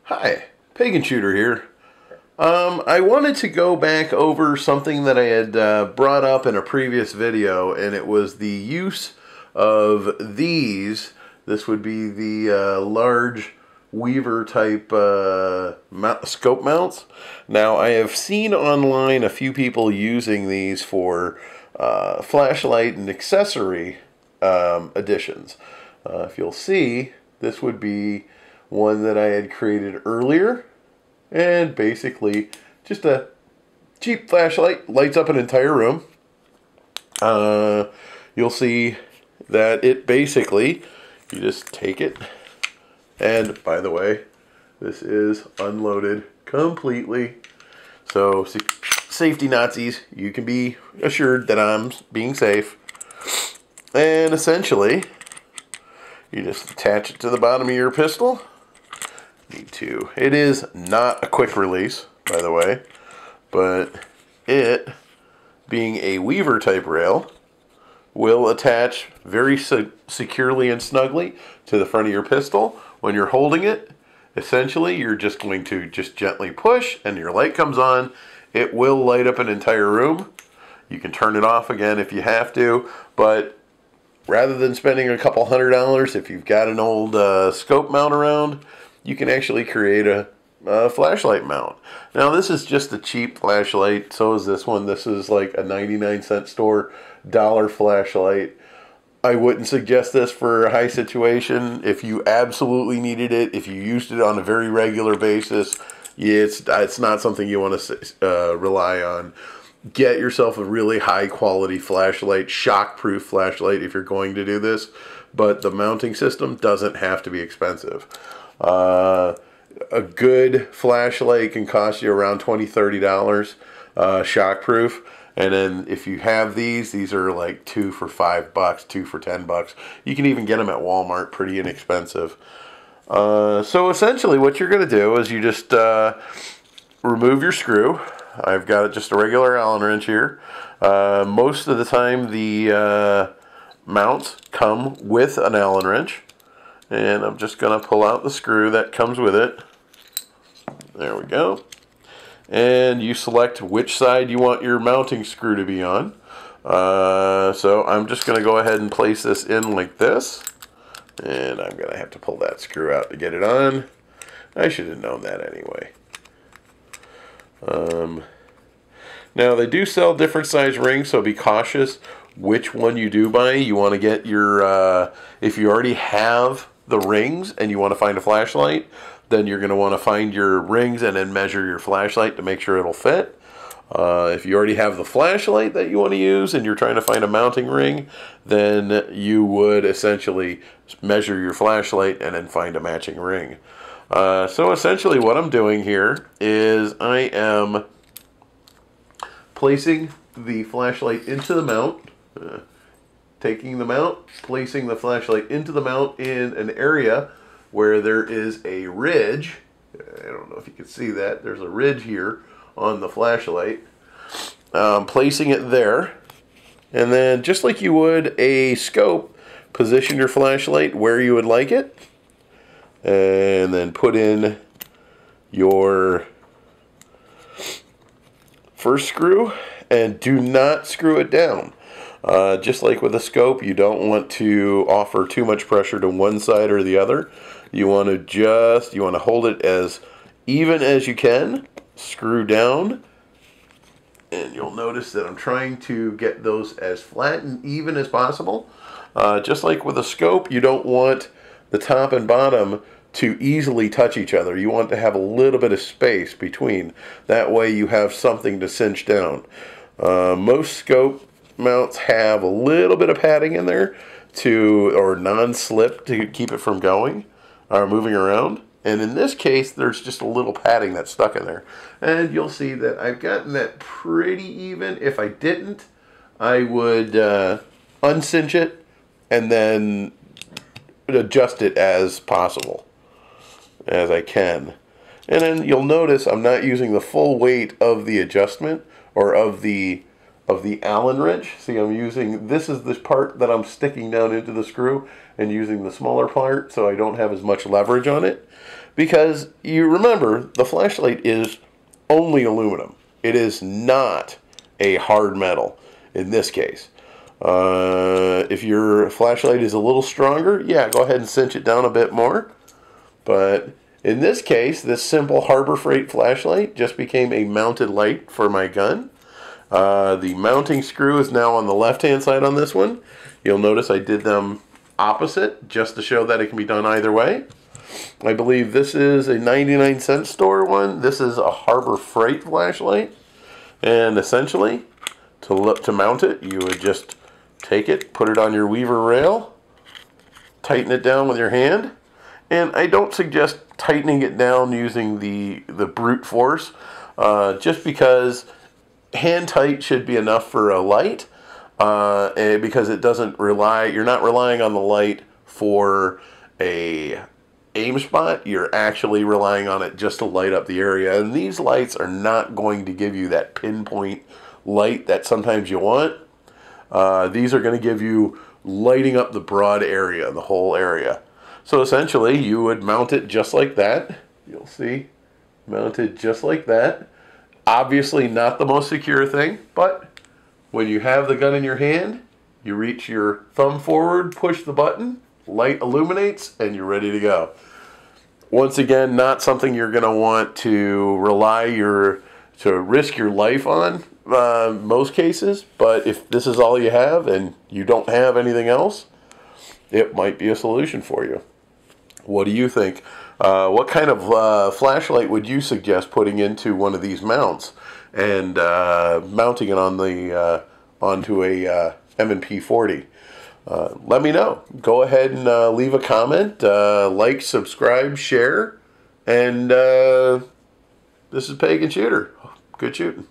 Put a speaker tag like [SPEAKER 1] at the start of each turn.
[SPEAKER 1] Hi, Pagan Shooter here. I wanted to go back over something that I had brought up in a previous video, and it was the use of these. This would be the large Weaver type scope mounts. Now, I have seen online a few people using these for flashlight and accessory additions. If you'll see, this would be one that I had created earlier, and basically just a cheap flashlight, lights up an entire room. You'll see that it basically, you just take it, and by the way, this is unloaded completely, so safety Nazis, you can be assured that I'm being safe. And essentially, you just attach it to the bottom of your pistol. It is not a quick release, by the way, but it, being a Weaver type rail, will attach very securely and snugly to the front of your pistol. When you're holding it, essentially you're just going to gently push and your light comes on. It will light up an entire room. You can turn it off again if you have to, but rather than spending a couple $100, if you've got an old scope mount around, you can actually create a flashlight mount. Now, this is just a cheap flashlight. So is this one. This is like a 99-cent store dollar flashlight. I wouldn't suggest this for a high situation. If you absolutely needed it, if you used it on a very regular basis, it's not something you want to rely on. Get yourself a really high quality flashlight, shock-proof flashlight if you're going to do this, but the mounting system doesn't have to be expensive. A good flashlight can cost you around $20–30, shock-proof, and then if you have these are like 2 for $5, 2 for $10. You can even get them at Walmart, pretty inexpensive. So essentially what you're going to do is you just remove your screw. I've got just a regular Allen wrench here. Most of the time the mounts come with an Allen wrench. And I'm just going to pull out the screw that comes with it. There we go. And you select which side you want your mounting screw to be on. So I'm just going to go ahead and place this in like this. And I'm going to have to pull that screw out to get it on. I should have known that anyway. Now they do sell different size rings, so be cautious which one you do buy. You want to get your, if you already have the rings and you want to find a flashlight, then you're going to want to find your rings and then measure your flashlight to make sure it'll fit. If you already have the flashlight that you want to use and you're trying to find a mounting ring, then you would essentially measure your flashlight and then find a matching ring. So essentially what I'm doing here is I am placing the flashlight into the mount, taking the mount, placing the flashlight into the mount in an area where there is a ridge. I don't know if you can see that. There's a ridge here on the flashlight. Placing it there, and then just like you would a scope, position your flashlight where you would like it, and then put in your first screw, and do not screw it down. Just like with a scope, you don't want to offer too much pressure to one side or the other. You want to hold it as even as you can, screw down, and you'll notice that I'm trying to get those as flat and even as possible. Just like with a scope, you don't want the top and bottom to easily touch each other. You want to have a little bit of space between. That way you have something to cinch down. Most scope mounts have a little bit of padding in there or non-slip to keep it from moving around. And in this case, there's just a little padding that's stuck in there. And you'll see that I've gotten that pretty even. If I didn't, I would uncinch it and then adjust it as possible as I can. And then you'll notice I'm not using the full weight of the adjustment or of the of the Allen wrench. See, I'm using, this is the part that I'm sticking down into the screw and using the smaller part so I don't have as much leverage on it. Because you remember, the flashlight is only aluminum. It is not a hard metal in this case. If your flashlight is a little stronger, yeah, go ahead and cinch it down a bit more. But in this case, this simple Harbor Freight flashlight just became a mounted light for my gun. The mounting screw is now on the left-hand side on this one. You'll notice I did them opposite just to show that it can be done either way. I believe this is a 99-cent store one. This is a Harbor Freight flashlight. And essentially, to mount it, you would just take it, put it on your Weaver rail, tighten it down with your hand. And I don't suggest tightening it down using the brute force, just because hand tight should be enough for a light, because it doesn't rely, you're not relying on the light for a aim spot, you're actually relying on it just to light up the area. And these lights are not going to give you that pinpoint light that sometimes you want. These are going to give you lighting up the broad area, the whole area. So essentially you would mount it just like that. You'll see, mounted just like that. Obviously not the most secure thing, but when you have the gun in your hand, you reach your thumb forward, push the button, light illuminates, and you're ready to go. Once again, not something you're going to want to risk your life on most cases, but if this is all you have and you don't have anything else, it might be a solution for you. What do you think? What kind of flashlight would you suggest putting into one of these mounts and mounting it on the onto a M&P 40? Let me know. Go ahead and leave a comment, like, subscribe, share, and this is Pagan Shooter. Good shooting.